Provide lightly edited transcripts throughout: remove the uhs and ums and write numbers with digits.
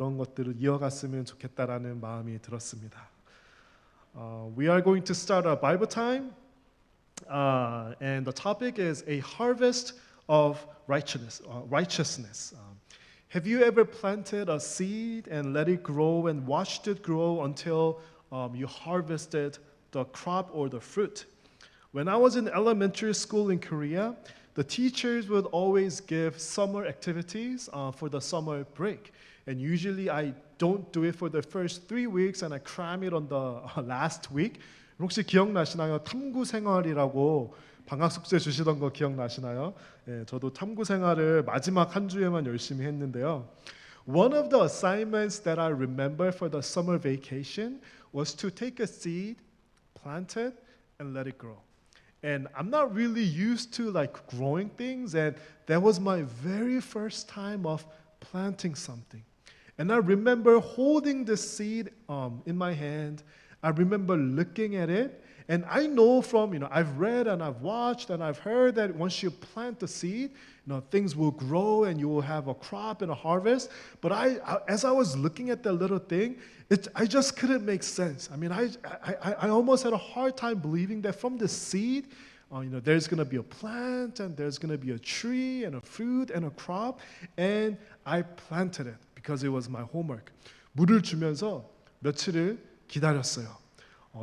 그런 것들을 이어갔으면 좋겠다라는 마음이 들었습니다. We are going to start a Bible time, and the topic is a harvest of righteousness. Have you ever planted a seed and let it grow and watched it grow until you harvested the crop or the fruit? When I was in elementary school in Korea, the teachers would always give summer activities for the summer break. And usually I don't do it for the first 3 weeks and I cram it on the last week. 혹시 기억나시나요? 탐구 생활이라고 방학 숙제 주시던 거 기억나시나요? 예, 저도 탐구 생활을 마지막 한 주에만 열심히 했는데요. One of the assignments that I remember for the summer vacation was to take a seed, plant it, and let it grow. And I'm not really used to like growing things, and that was my very first time of planting something. And I remember holding the seed in my hand. I remember looking at it, and I know from, I've read and I've watched and I've heard that once you plant the seed, things will grow and you will have a crop and a harvest. But as I was looking at that little thing, I just couldn't make sense. I mean, I almost had a hard time believing that from the seed, there's going to be a plant and there's going to be a tree and a fruit and a crop. And I planted it because it was my homework. 물을 주면서 며칠을 기다렸어요.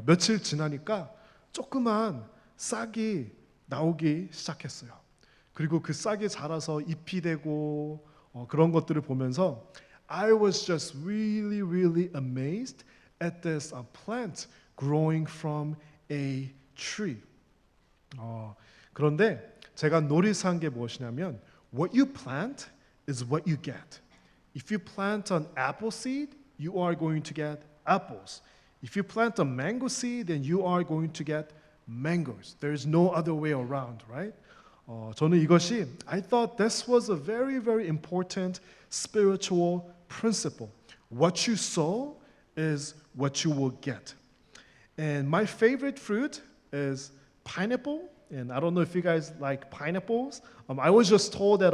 며칠 지나니까 조그만 싹이 나오기 시작했어요. 그리고 그 싹이 자라서 잎이 되고 그런 것들을 보면서 I was just really, really amazed at this plant growing from a tree. 그런데 제가 노리스한 게 무엇이냐면 what you plant is what you get. If you plant an apple seed, you are going to get apples. If you plant a mango seed, then you are going to get mangoes. There is no other way around, right? 저는 이것이 I thought this was a very, very important spiritual principle. What you sow is what you will get. And my favorite fruit is pineapple. And I don't know if you guys like pineapples. I was just told that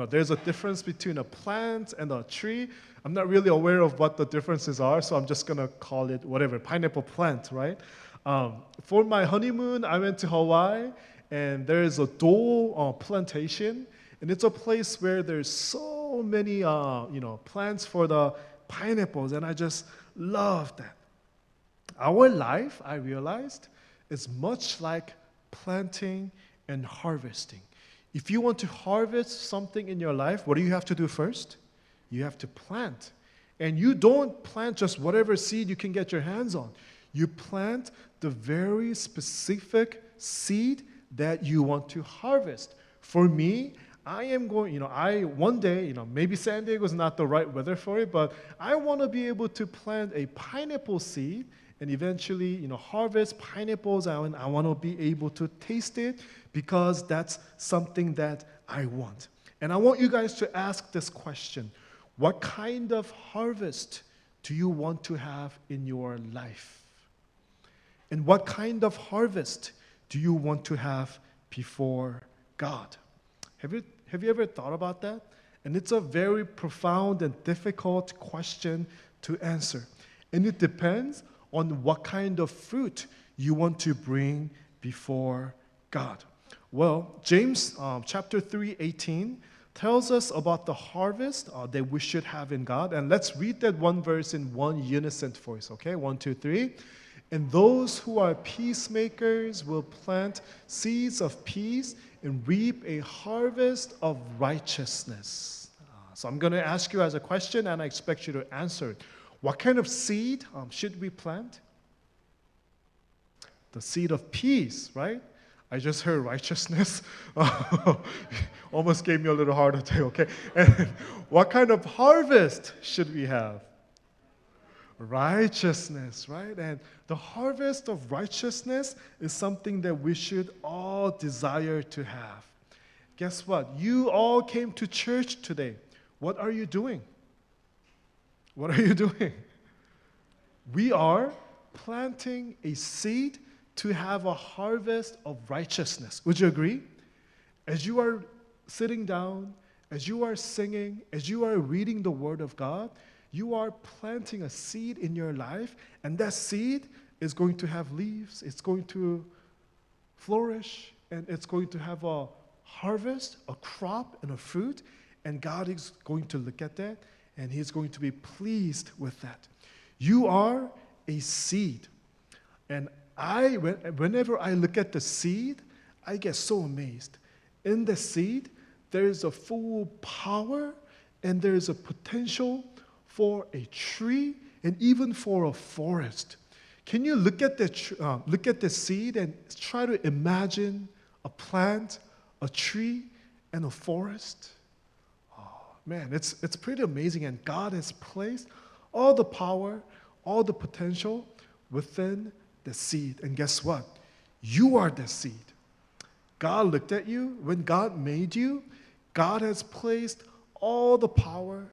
there's a difference between a plant and a tree. I'm not really aware of what the differences are, so I'm just gonna call it whatever, pineapple plant, right? For my honeymoon, I went to Hawaii, and there is a Dole plantation, and it's a place where there's so many plants for the pineapples, and I just love that. Our life, I realized, is much like planting and harvesting. If you want to harvest something in your life, what do you have to do first? You have to plant. And you don't plant just whatever seed you can get your hands on. You plant the very specific seed that you want to harvest. For me, I am going, one day, maybe San Diego is not the right weather for it, but I want to be able to plant a pineapple seed and eventually, harvest pineapples, and I want to be able to taste it because that's something that I want. And I want you guys to ask this question. What kind of harvest do you want to have in your life? And what kind of harvest do you want to have before God? Have you ever thought about that? And it's a very profound and difficult question to answer. And it depends on what kind of fruit you want to bring before God. Well, James chapter 3:18 tells us about the harvest that we should have in God. And let's read that one verse in one unison voice, okay? 1, 2, 3. And those who are peacemakers will plant seeds of peace and reap a harvest of righteousness. So I'm going to ask you as a question, and I expect you to answer it. What kind of seed should we plant? The seed of peace, right? I just heard righteousness. Almost gave me a little heart attack, okay? And what kind of harvest should we have? Righteousness, right? And the harvest of righteousness is something that we should all desire to have. Guess what? You all came to church today. What are you doing? What are you doing? We are planting a seed to have a harvest of righteousness. Would you agree? As you are sitting down, as you are singing, as you are reading the Word of God, You are planting a seed in your life, and that seed is going to have leaves. It's going to flourish, and it's going to have a harvest, a crop, and a fruit. And God is going to look at that, and He's going to be pleased with that. You are a seed. And whenever I look at the seed, I get so amazed. In the seed, there is a full power, and there is a potential for a tree, and even for a forest. Can you look at the seed and try to imagine a plant, a tree, and a forest? Man, it's pretty amazing, and God has placed all the power, all the potential within the seed. And guess what? You are the seed. God looked at you. When God made you, God has placed all the power,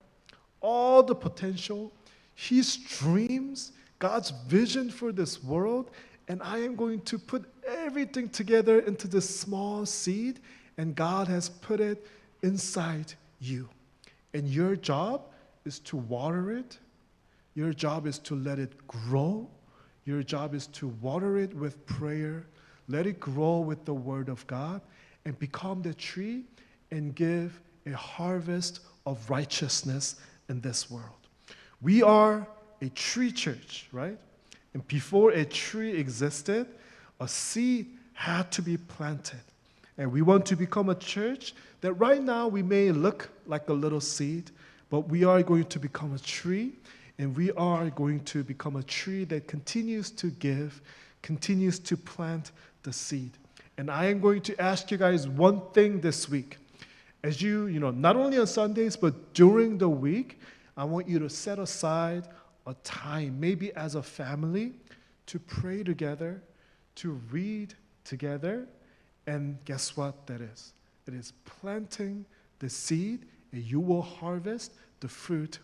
all the potential, His dreams, God's vision for this world, and I am going to put everything together into this small seed, and God has put it inside you. And your job is to water it. Your job is to let it grow. Your job is to water it with prayer. Let it grow with the Word of God and become the tree and give a harvest of righteousness in this world. We are a tree church, right? And before a tree existed, a seed had to be planted. And we want to become a church that right now we may look like a little seed, but we are going to become a tree, and we are going to become a tree that continues to give, continues to plant the seed. And I am going to ask you guys one thing this week. As you not only on Sundays, but during the week, I want you to set aside a time, maybe as a family, to pray together, to read together. And guess what that is? It is planting the seed, and you will harvest the fruit